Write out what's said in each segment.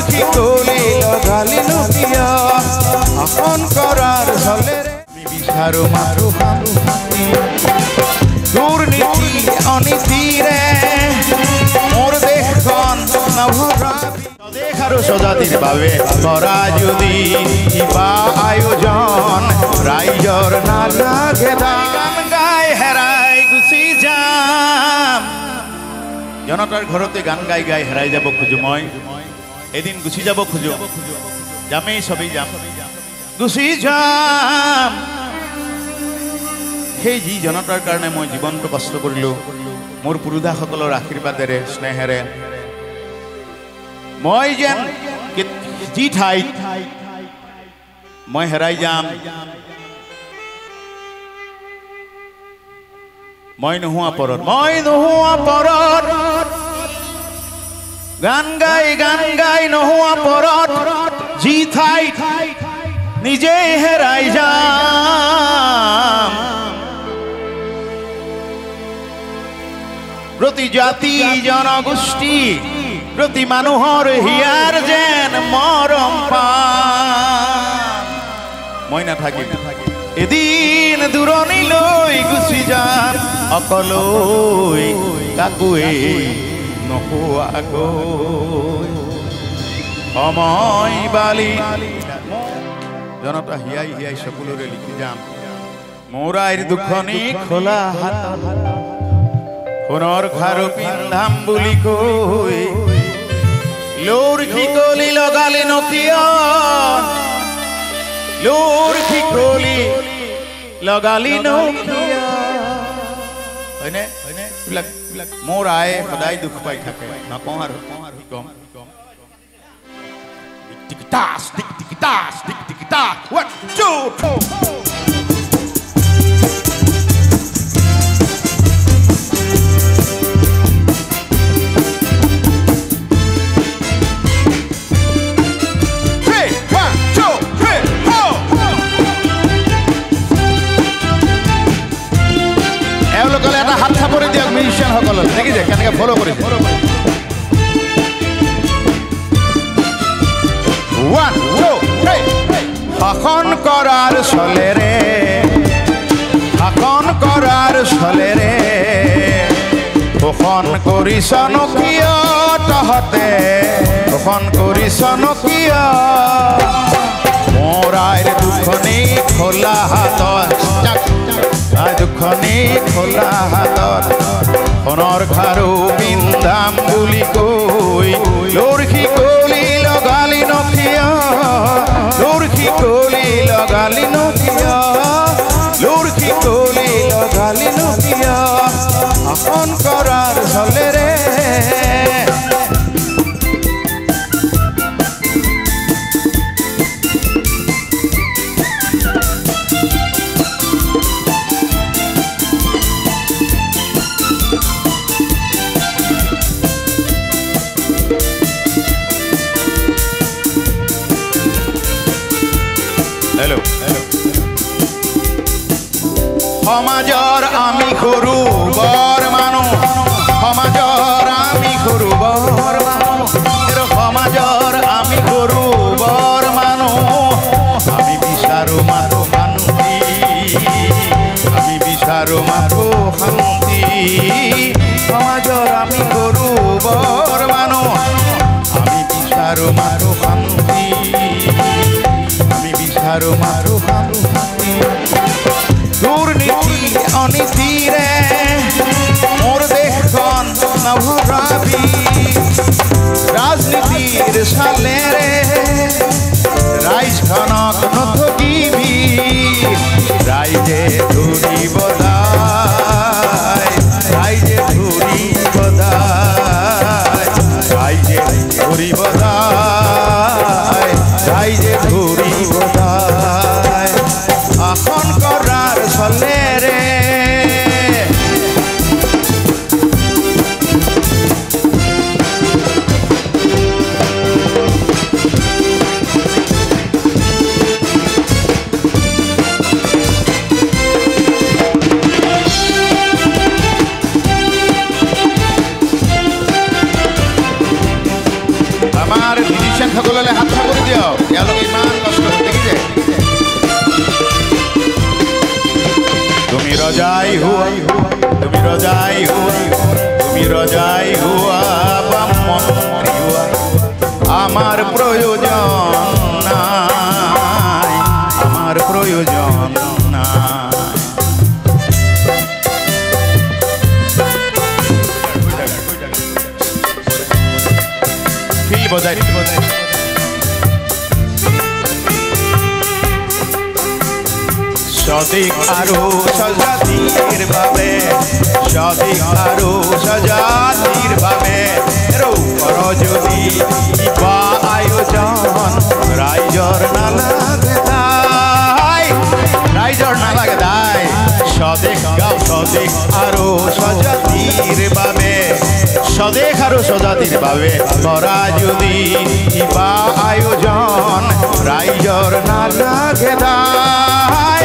লৌকি কলি লগালি নকিয়া শাসন কৰাৰ চলেৰে বিচাৰো মাথো শান্তি দুৰ্নীতি অনীতিৰে মোৰ দেশখন নভৰাবি স্বদেশ আৰু স্বজাতিৰ বাবে কৰা যদি কিবা আয়োজন ৰাইজৰ নালাগে গান গাই হেৰাই গুচি যাম জনতাৰ ঘৰতে গান গাই গাই হেৰাই যাব খোজো মই এদিন গুচি যাব খোজো যামেই সবেই যাম গুচি যাম সেই যি জনতাৰ কাৰণে মই জীৱনটো কষ্ট কৰিলোঁ মোৰ পুৰুধাসকলৰ আশীৰ্বাদেৰে স্নেহেৰে মই যেন যি ঠাইত মই হেৰাই যাম মই নোহোৱা পৰত গান গাই নোহোৱা পৰত যি ঠাইত নিজেই হেৰাই যাম প্ৰতি জাতি জনগোষ্ঠী প্ৰতি মানুহৰ হিয়াৰ যেন মৰম পাম মই নাথাকিম এদিন দূৰণিলৈ গুচি যাম অকলৈ কাকোৱেই নোপোৱাকৈ সময় বালি জনতা হিয়াই হিয়াই চকুলোৰে লিখি যাম মোৰ আইৰ দুখনি খোলা হাত সোণৰ খাৰু পিন্ধাম বুলি কৈ লোৰ খিকলি লগালি নকিয়া লোৰ খিকলি লগালি নকিয়া হয়নে মোৰ আয়ে সদায় দুখ পাই থাকে নকওঁ আৰু কম টিক-টিক-টাচ টিক-টিক-টাচ টিক-টিক-টাচ 1 2 3 হাত থাপৰি দিয়ক মিউজিচিয়ান সকলক দেখিছে কেনেকৈ ফলো কৰিছে 1 2 3 শাসন কৰাৰ চলেৰে শোষণ কৰিছ নকিয় তহঁতে শোষণ কৰিছ নকিয় মোৰ আইৰ দুখনি খোলা হাতত দুখনি খোলা হাতত সোণৰ খাৰু পিন্ধাম বুলি কৈ লোৰ খিকলি লগালি নকিয়া লোৰ খিকলি লগালি নকিয়া লোৰ খিকলি লগালি নকিয়া শাসন কৰাৰ চলেৰে সমাজৰ আমি সৰু বৰ মানুহ সমাজৰ আমি সৰু বৰ মানুহ সমাজৰ আমি সৰু বৰ মানুহ আমি বিচাৰো মাথো শান্তি আমি বিচাৰো মাথো শান্তি সমাজৰ আমি সৰু বৰ মানুহ আমি বিচাৰো মাথো শান্তি আমি বিচাৰো মাথো শান্তি দুৰ্নীতি অনীতিৰে মোৰ দেশখন নভৰাবি ৰাজনীতিৰ চালেৰে ৰাইজখনক নঠগিবি ৰাইজে ধৰি বজাই ৰাইজে ধৰি বজাই ৰাইজে ধৰি বজাই ৰাইজে ধৰি বজাই শাসন কৰাৰ চলেৰে আমাৰ সকললৈ হাত চাপৰি দিয়ক তেওঁলোকে ইমান কষ্ট কৰি দেখিছে তুমি ৰজাই হোৱা তুমি ৰজাই হোৱা তুমি ৰজাই হোৱা বা মন্ত্ৰী হোৱা আমাৰ প্ৰয়োজন নাই আমাৰ প্ৰয়োজন নাই ফিল বজাই সদিক আৰু সজাতিৰ বাবে সদিক আৰু সজাতিৰ বাবে ৰূপৰ যদি কিবা আয়োজন ৰাইজৰ নালাগে দাই ৰাইজৰ নালাগে দাই সদিক গাঁও সদিক আৰু সজাতিৰ বাবে সদেশ আৰু সজাতিৰ বাবে কৰা যদি কিবা আয়োজন ৰাইজৰ নালাগে দাই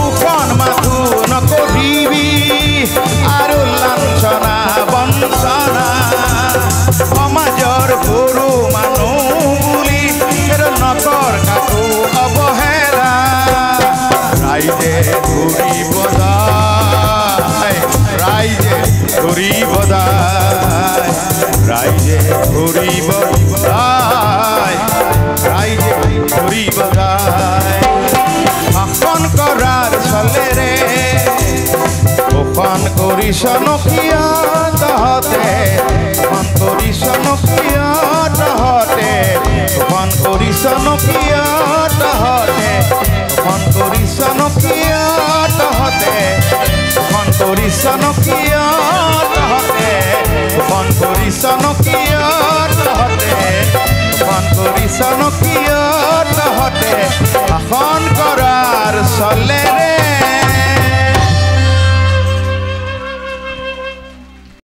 উখন মাথো নকৰিবি আৰু লাঞ্ছনা বঞ্চনা সমাজৰ সৰু মানুহ বুলি নকৰ কাকো অৱহেলা ৰাইজে ঘূৰিব যায় ৰাইজে ঘূৰিব যায় ৰাইজে ঘূৰিব যায় ৰাইজে ঘূৰিব যায় শাসন কৰাৰ চলেৰে শোষণ কৰিছ নকিয়া তহঁতে শোষণ কৰিছ নকিয়া তহঁতে শোষণ কৰিছ নকিয়া তহঁতে শোষণ কৰিছ নকিয়া তহঁতে শোষণ কৰিছ নকিয়া তহঁতে শোষণ কৰিছ নকিয়া তহঁতে শোষণ কৰিছ নকিয়া